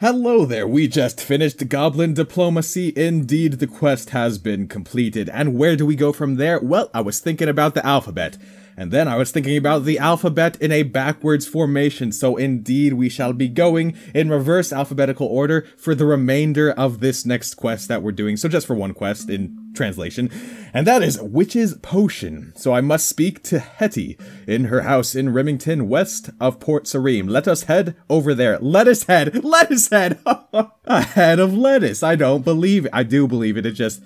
Hello there, we just finished Goblin Diplomacy. Indeed, the quest has been completed. And where do we go from there? Well, I was thinking about the alphabet. And then I was thinking about the alphabet in a backwards formation, so indeed we shall be going in reverse alphabetical order for the remainder of this next quest that we're doing. So just for one quest in translation, and that is Witch's Potion. So I must speak to Hetty in her house in Remington, west of Port Sarim. Let us head over there. Lettuce head! A head of lettuce! I don't believe it. I do believe it. It just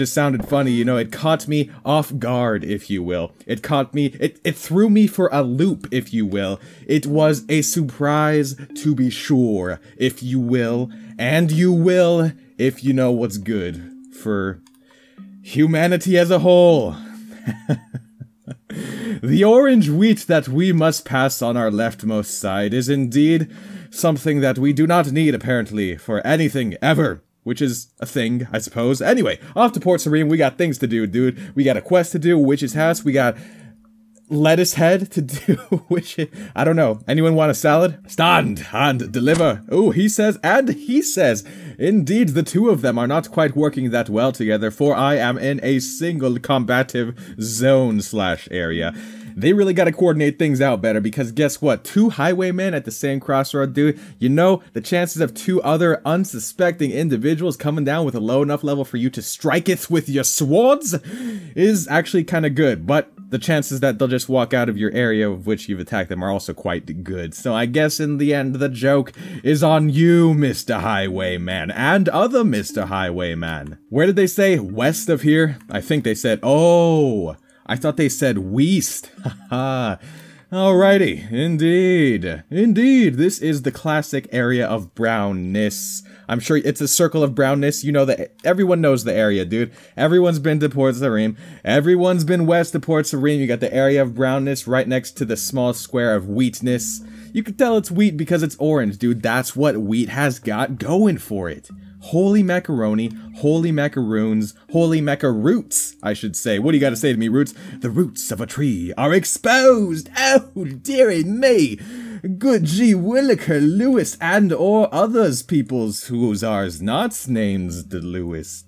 sounded funny, you know, it caught me off guard, if you will. It caught me, it threw me for a loop, if you will. It was a surprise to be sure, if you will. And you will, if you know what's good for humanity as a whole. The orange wheat that we must pass on our leftmost side is indeed something that we do not need, apparently, for anything ever. Which is a thing, I suppose. Anyway, off to Port Sarim, we got things to do, dude. We got a quest to do, Witch's House, we got lettuce head to do, which, I don't know. Anyone want a salad? Stand and deliver. Oh, he says, and he says. Indeed, the two of them are not quite working that well together, for I am in a single combative zone/area. They really gotta coordinate things out better, because guess what? Two highwaymen at the same crossroad, dude. You know, the chances of two other unsuspecting individuals coming down with a low enough level for you to strike it with your swords is actually kind of good, but the chances that they'll just walk out of your area of which you've attacked them are also quite good. So I guess in the end, the joke is on you, Mr. Highwayman, and other Mr. Highwayman. Where did they say? West of here? I think they said, oh, I thought they said west. Haha. Alrighty, indeed. Indeed, this is the classic area of brownness. I'm sure it's a circle of brownness. You know that everyone knows the area, dude. Everyone's been to Port Sarim. Everyone's been west of Port Sarim. You got the area of brownness right next to the small square of wheatness. You can tell it's wheat because it's orange, dude. That's what wheat has got going for it. Holy macaroni, holy macaroons, holy macaroots, I should say. What do you gotta say to me, Roots? The roots of a tree are exposed! Oh, dearie me! Good G. Williker, Lewis, and or others peoples whose ours not names the Lewis.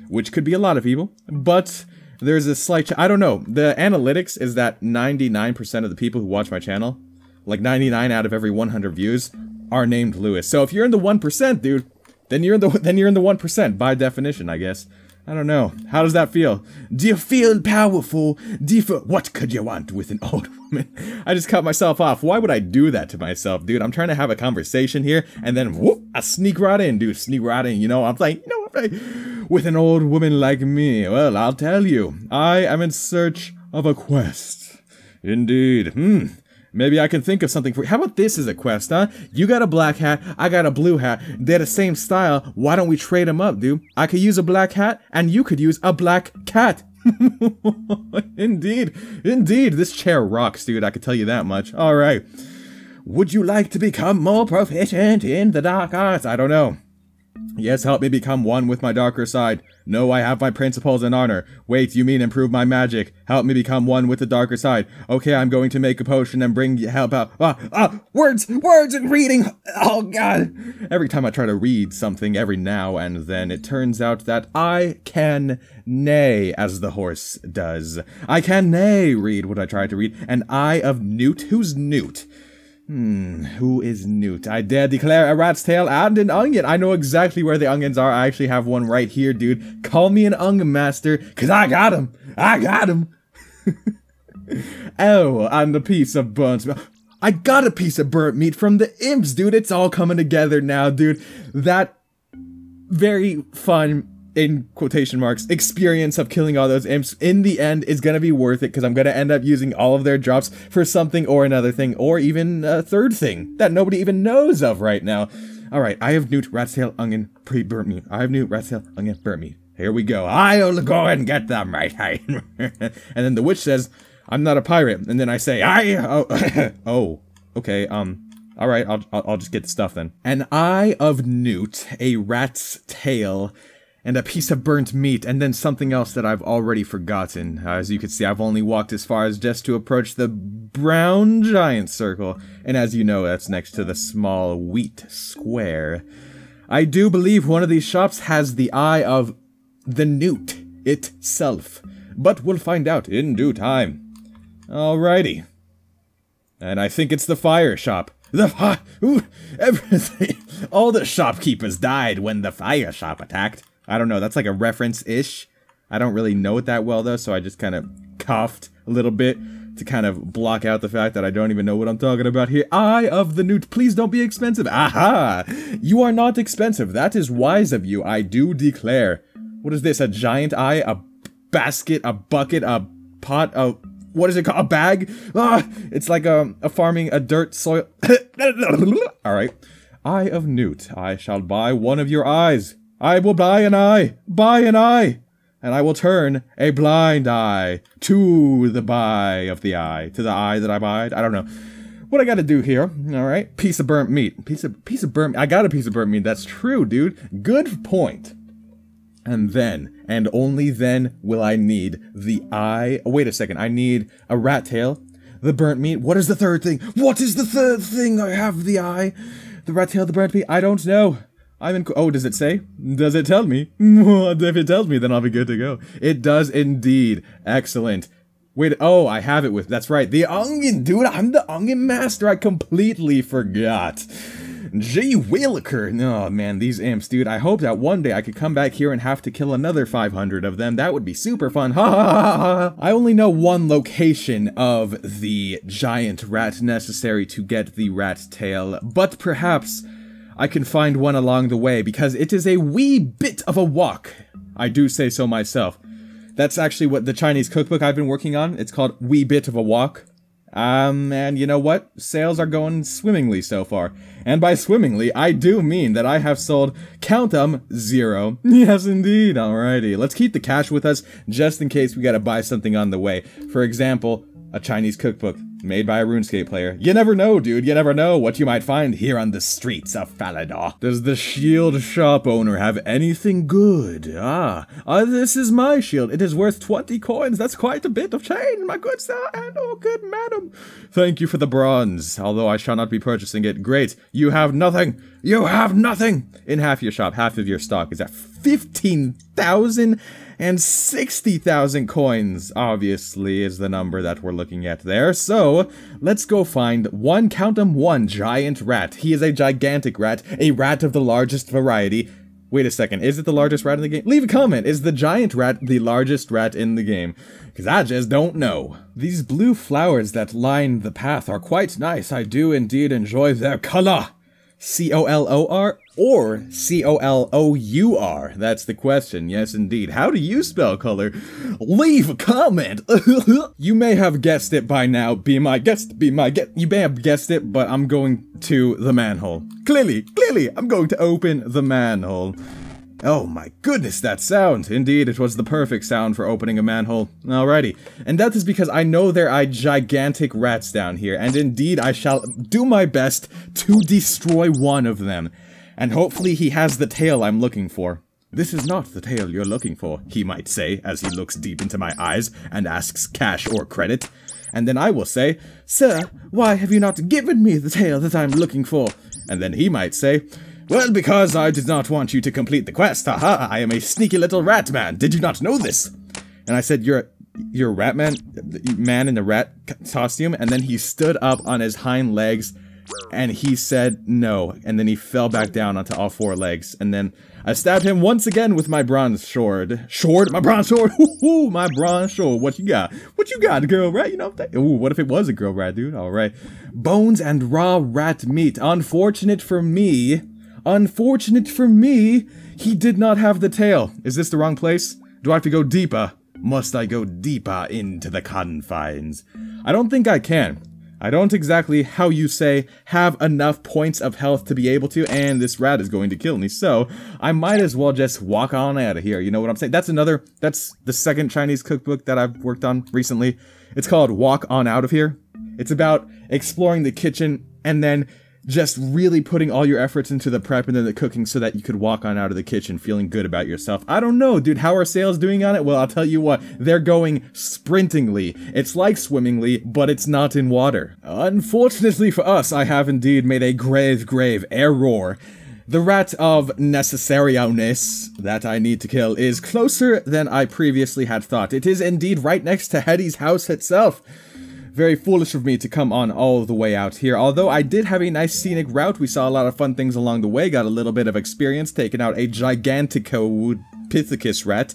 Which could be a lot of people, but there's a slight I don't know. The analytics is that 99% of the people who watch my channel, like 99 out of every 100 views, are named Lewis. So if you're in the 1%, dude, then you're in the 1% by definition, I guess. I don't know. How does that feel? Do you feel powerful? What could you want with an old woman? I just cut myself off. Why would I do that to myself, dude? I'm trying to have a conversation here, and then whoop, I sneak right in, dude. Sneak right in. You know, I'm like, with an old woman like me. Well, I'll tell you, I am in search of a quest. Indeed. Maybe I can think of something for you. How about this as a quest, huh? You got a black hat, I got a blue hat. They're the same style. Why don't we trade them up, dude? I could use a black hat, and you could use a black cat. Indeed. Indeed. This chair rocks, dude. I can tell you that much. Alright. Would you like to become more proficient in the dark arts? I don't know. Yes, help me become one with my darker side. No, I have my principles and honor. Wait, you mean improve my magic? Help me become one with the darker side. Okay, I'm going to make a potion and bring you help out. Words and reading. Oh God. Every time I try to read something every now and then, it turns out that I can nay, as the horse does. I can nay read what I try to read. An eye of Newt? Who's Newt? Who is Newt? I dare declare a rat's tail and an onion. I know exactly where the onions are. I actually have one right here, dude. Call me an onion master, cause I got him. I got him. Oh, and a piece of burnt meat. I got a piece of burnt meat from the imps, dude. It's all coming together now, dude. That very fun, in quotation marks, experience of killing all those imps in the end is gonna be worth it, because I'm gonna end up using all of their drops for something or another thing, or even a third thing that nobody even knows of right now. Alright, I have Newt, rat's tail, onion, burnt meat. I have Newt, rat's tail, onion, burnt meat. Here we go. I'll go and get them, right? And then the witch says, I'm not a pirate. And then I say, oh, okay, alright, I'll just get the stuff then. An eye of Newt, a rat's tail, and a piece of burnt meat, and then something else that I've already forgotten. As you can see, I've only walked as far as just to approach the brown giant circle, and as you know, that's next to the small wheat square. I do believe one of these shops has the eye of the newt itself, but we'll find out in due time. Alrighty. And I think it's the fire shop. Everything. All the shopkeepers died when the fire shop attacked. I don't know, that's like a reference-ish. I don't really know it that well, though, so I just kind of coughed a little bit to kind of block out the fact that I don't even know what I'm talking about here. Eye of the newt, please don't be expensive. Aha! You are not expensive. That is wise of you, I do declare. What is this, a giant eye, a basket, a bucket, a pot, a... what is it called? A bag? Ah, it's like a farming a dirt soil. Alright. Eye of newt. I shall buy one of your eyes. I will buy an eye. Buy an eye. And I will turn a blind eye to the buy of the eye. To the eye that I buyed. I don't know what I gotta do here. Alright. Piece of burnt meat. Piece of burnt meat. I got a piece of burnt meat. That's true, dude. Good point. And then, and only then, will I need the eye. Oh, wait a second. I need a rat tail, the burnt meat. What is the third thing? What is the third thing? I have the eye, the rat tail, the burnt meat. I don't know. I'm in. Oh, does it say? Does it tell me? If it tells me, then I'll be good to go. It does indeed. Excellent. Wait. Oh, I have it with. That's right. The onion, dude. I'm the onion master. I completely forgot. Gee Williker. Oh, man, these imps, dude. I hope that one day I could come back here and have to kill another 500 of them. That would be super fun. Ha ha ha ha. I only know one location of the giant rat necessary to get the rat tail, but perhaps I can find one along the way, because it is a wee bit of a walk. I do say so myself. That's actually what the Chinese cookbook I've been working on. It's called Wee Bit of a Walk. And you know what? Sales are going swimmingly so far. And by swimmingly, I do mean that I have sold, count 'em, 0. Yes, indeed. Alrighty. Let's keep the cash with us, just in case we gotta buy something on the way. For example, a Chinese cookbook made by a Runescape player. You never know, dude. You never know what you might find here on the streets of Falador. Does the shield shop owner have anything good? This is my shield. It is worth 20 coins. That's quite a bit of change, my good sir, and oh, good madam. Thank you for the bronze, although I shall not be purchasing it. Great. You have nothing. You have nothing. In half your shop, half of your stock is at 15,000 and 60,000 coins, obviously, is the number that we're looking at there. So, let's go find one, count 'em, one giant rat. He is a gigantic rat, a rat of the largest variety. Wait a second, is it the largest rat in the game? Leave a comment, is the giant rat the largest rat in the game? Because I just don't know. These blue flowers that line the path are quite nice. I do indeed enjoy their color. C-O-L-O-R or C-O-L-O-U-R? That's the question, yes indeed. How do you spell color? Leave a comment! You may have guessed it by now. Be my guest, be my guest. You may have guessed it, but I'm going to the manhole. Clearly, I'm going to open the manhole. Oh my goodness, that sound! Indeed, it was the perfect sound for opening a manhole. Alrighty. And that is because I know there are gigantic rats down here, and indeed I shall do my best to destroy one of them. And hopefully he has the tail I'm looking for. This is not the tail you're looking for, he might say, as he looks deep into my eyes and asks cash or credit. And then I will say, Sir, why have you not given me the tail that I'm looking for? And then he might say, well, because I did not want you to complete the quest. Haha, I am a sneaky little rat man. Did you not know this? And I said, you're a rat man? Man in a rat costume? And then he stood up on his hind legs and he said no. And then he fell back down onto all 4 legs. And then I stabbed him once again with my bronze sword. My bronze sword? Ooh, my bronze sword. What you got? What you got, girl rat? You know that? Ooh, what if it was a girl rat, dude? Alright. Bones and raw rat meat. Unfortunate for me, he did not have the tail. Is this the wrong place? Do I have to go deeper? Must I go deeper into the confines? I don't think I can. I don't exactly, how you say, have enough points of health to be able to, and this rat is going to kill me, so I might as well just walk on out of here, you know what I'm saying? That's the second Chinese cookbook that I've worked on recently. It's called Walk On Out of Here. It's about exploring the kitchen, and then just really putting all your efforts into the prep and then the cooking so that you could walk on out of the kitchen feeling good about yourself. I don't know, dude. How are sales doing on it? Well, I'll tell you what. They're going sprintingly. It's like swimmingly, but it's not in water. Unfortunately for us, I have indeed made a grave error. The rat of necessariousness that I need to kill is closer than I previously had thought. It is indeed right next to Hetty's house itself. Very foolish of me to come on all the way out here. Although I did have a nice scenic route, we saw a lot of fun things along the way, got a little bit of experience, taking out a Giganticopithecus rat.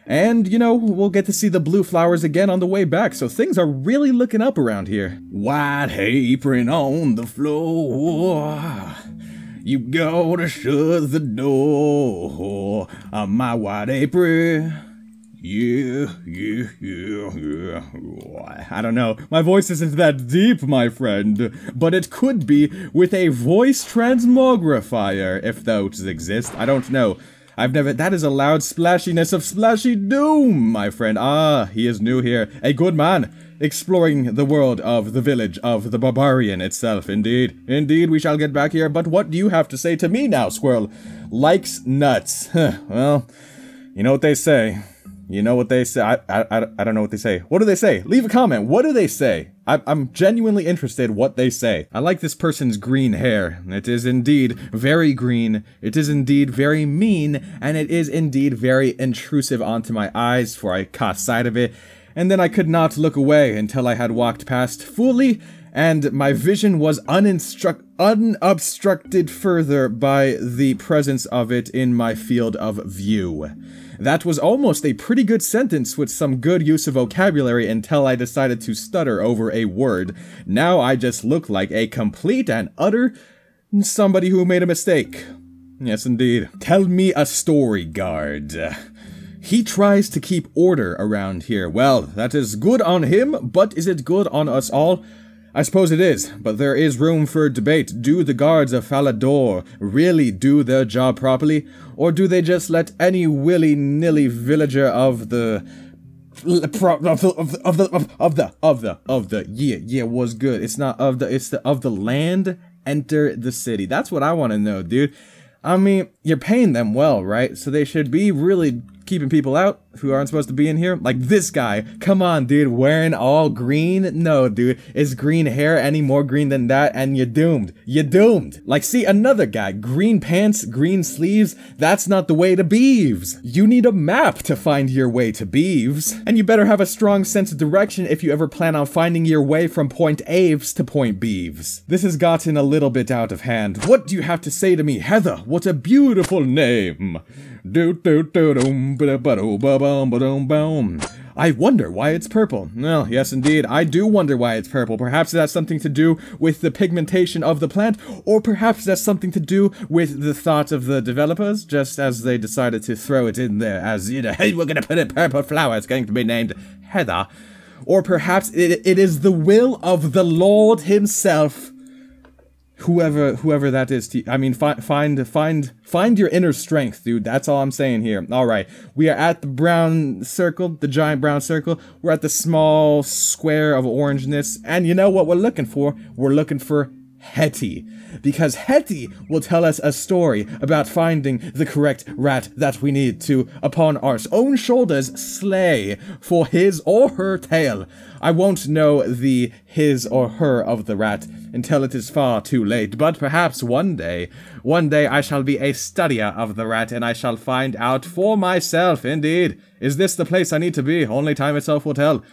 And, you know, we'll get to see the blue flowers again on the way back, so things are really looking up around here. White apron on the floor. You gotta shut the door on my white apron. Yeah. I don't know. My voice isn't that deep, my friend. But it could be with a voice transmogrifier, if those exist. I don't know. That is a loud splashiness of splashy doom, my friend. Ah, he is new here. A good man. Exploring the world of the village of the barbarian itself, indeed. Indeed, we shall get back here, but what do you have to say to me now, squirrel? Likes nuts. Well, you know what they say. You know what they say. I don't know what they say. What do they say? Leave a comment. What do they say? I'm genuinely interested what they say. I like this person's green hair. It is indeed very green. It is indeed very mean. And it is indeed very intrusive onto my eyes, for I caught sight of it. And then I could not look away until I had walked past fully, and my vision was unobstructed further by the presence of it in my field of view. That was almost a pretty good sentence with some good use of vocabulary until I decided to stutter over a word. Now I just look like a complete and utter somebody who made a mistake. Yes, indeed. Tell me a story, guard. He tries to keep order around here. Well, that is good on him, but is it good on us all? I suppose it is, but there is room for debate. Do the guards of Falador really do their job properly? Or do they just let any willy-nilly villager of the was good. It's not of the, it's the of the land enter the city. That's what I want to know, dude. I mean, you're paying them well, right? So they should be really keeping people out who aren't supposed to be in here. Like this guy. Come on, dude. Wearing all green? No, dude. Is green hair any more green than that? And you're doomed. You're doomed. Like, see, another guy. Green pants, green sleeves. That's not the way to Beeves. You need a map to find your way to Beeves. And you better have a strong sense of direction if you ever plan on finding your way from Point Aves to Point Beeves. This has gotten a little bit out of hand. What do you have to say to me, Heather? What a beautiful name. I wonder why it's purple. Well, yes indeed, I do wonder why it's purple. Perhaps that's something to do with the pigmentation of the plant, or perhaps that's something to do with the thought of the developers, just as they decided to throw it in there as, you know, hey, we're gonna put a purple flower, it's going to be named Heather. Or perhaps it is the will of the Lord himself. Whoever that is, I mean, find your inner strength, dude. That's all I'm saying here. All right, we are at the brown circle, the giant brown circle. We're at the small square of orangeness, and you know what we're looking for? We're looking for Hetty, because Hetty will tell us a story about finding the correct rat that we need to, upon our own shoulders, slay for his or her tail. I won't know the his or her of the rat until it is far too late, but perhaps one day I shall be a studier of the rat and I shall find out for myself, indeed. Is this the place I need to be? Only time itself will tell.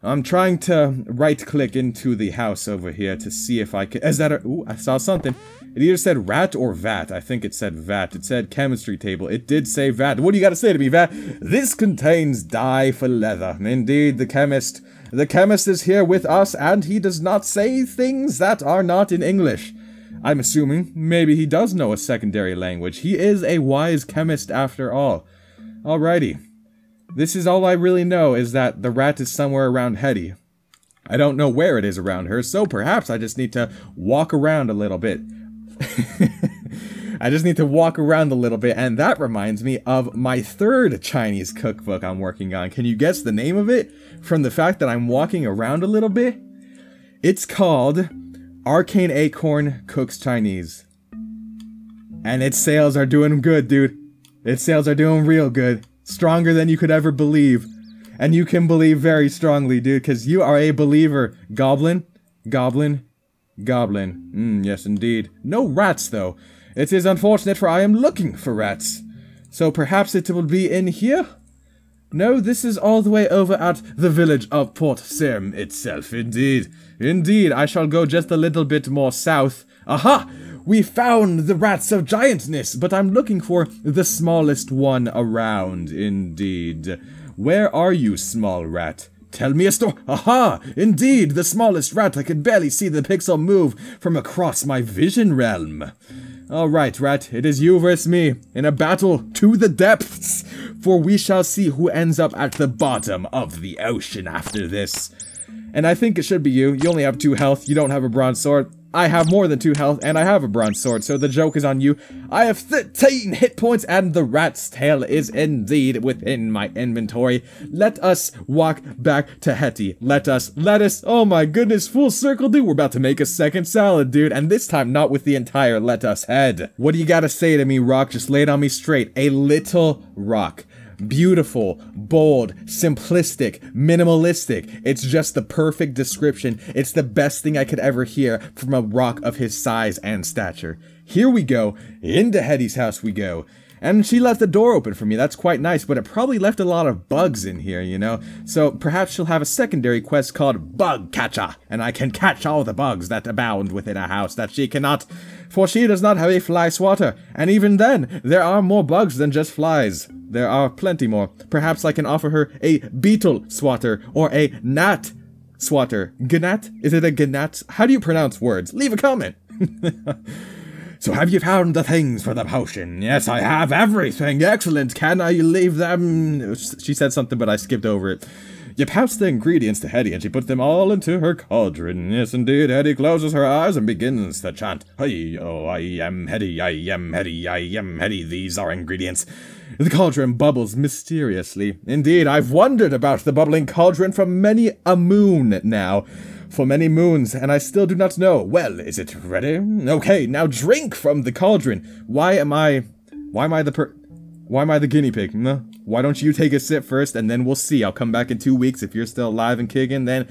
I'm trying to right-click into the house over here to see if I can... Is that a... Ooh, I saw something. It either said rat or vat. I think it said vat. It said chemistry table. It did say vat. What do you got to say to me, vat? This contains dye for leather. Indeed, the chemist. The chemist is here with us, and he does not say things that are not in English. I'm assuming maybe he does know a secondary language. He is a wise chemist after all. Alrighty. This is all I really know, is that the rat is somewhere around Hetty. I don't know where it is around her, so perhaps I just need to walk around a little bit. I just need to walk around a little bit, and that reminds me of my third Chinese cookbook I'm working on. Can you guess the name of it? From the fact that I'm walking around a little bit? It's called ArcaneAcorn cooks Chinese. And its sales are doing good, dude. Its sales are doing real good. Stronger than you could ever believe. And you can believe very strongly, dude, because you are a believer. Goblin? Goblin? Goblin. Yes, indeed. No rats, though. It is unfortunate, for I am looking for rats. So perhaps it will be in here? No, this is all the way over at the village of Port Sarim itself, indeed. Indeed, I shall go just a little bit more south. Aha! We found the rats of giantness, but I'm looking for the smallest one around, indeed. Where are you, small rat? Tell me a story. Aha! Indeed, the smallest rat. I could barely see the pixel move from across my vision realm. Alright, rat, it is you versus me, in a battle to the depths, for we shall see who ends up at the bottom of the ocean after this. And I think it should be you. You only have 2 health, you don't have a bronze sword. I have more than 2 health, and I have a bronze sword, so the joke is on you. I have 13 hit points, and the rat's tail is indeed within my inventory. Let us walk back to Hetty. Let us, oh my goodness, full circle, dude. We're about to make a second salad, dude, and this time not with the entire let us head. What do you gotta say to me, Rock? Just lay it on me straight. A little rock. Beautiful, bold, simplistic, minimalistic. It's just the perfect description. It's the best thing I could ever hear from a rock of his size and stature. Here we go. Into Hetty's house we go. And she left the door open for me. That's quite nice, but it probably left a lot of bugs in here, you know? So perhaps she'll have a secondary quest called Bug Catcher, and I can catch all the bugs that abound within a house that she cannot, for she does not have a fly swatter. And even then, there are more bugs than just flies. There are plenty more. Perhaps I can offer her a beetle swatter, or a gnat swatter. Gnat? Is it a gnat? How do you pronounce words? Leave a comment! So have you found the things for the potion? Yes, I have everything. Excellent. Can I leave them? She said something, but I skipped over it. You pass the ingredients to Hetty, and she puts them all into her cauldron. Yes, indeed. Hetty closes her eyes and begins to chant. Hey, oh, I am Hetty, I am Hetty, I am Hetty. These are ingredients. The cauldron bubbles mysteriously. Indeed, I've wondered about the bubbling cauldron for many a moon now. For many moons, and I still do not know. Well, is it ready? Okay, now drink from the cauldron. Why am I the guinea pig? Huh? Why don't you take a sip first, and then we'll see. I'll come back in 2 weeks if you're still alive and kicking, then...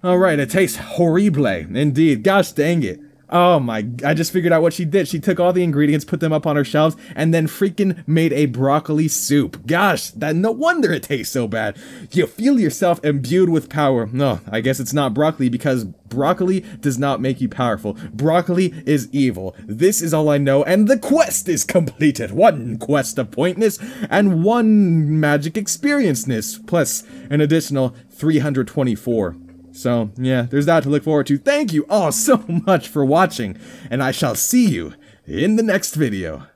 Alright, it tastes horrible. Indeed, gosh dang it. Oh my, I just figured out what she did. She took all the ingredients, put them up on her shelves, and then freaking made a broccoli soup. Gosh, no wonder it tastes so bad. You feel yourself imbued with power. No, I guess it's not broccoli, because broccoli does not make you powerful. Broccoli is evil. This is all I know, and the quest is completed. 1 quest of pointness, and 1 magic experienceness, plus an additional 324. So, yeah, there's that to look forward to. Thank you all so much for watching, and I shall see you in the next video.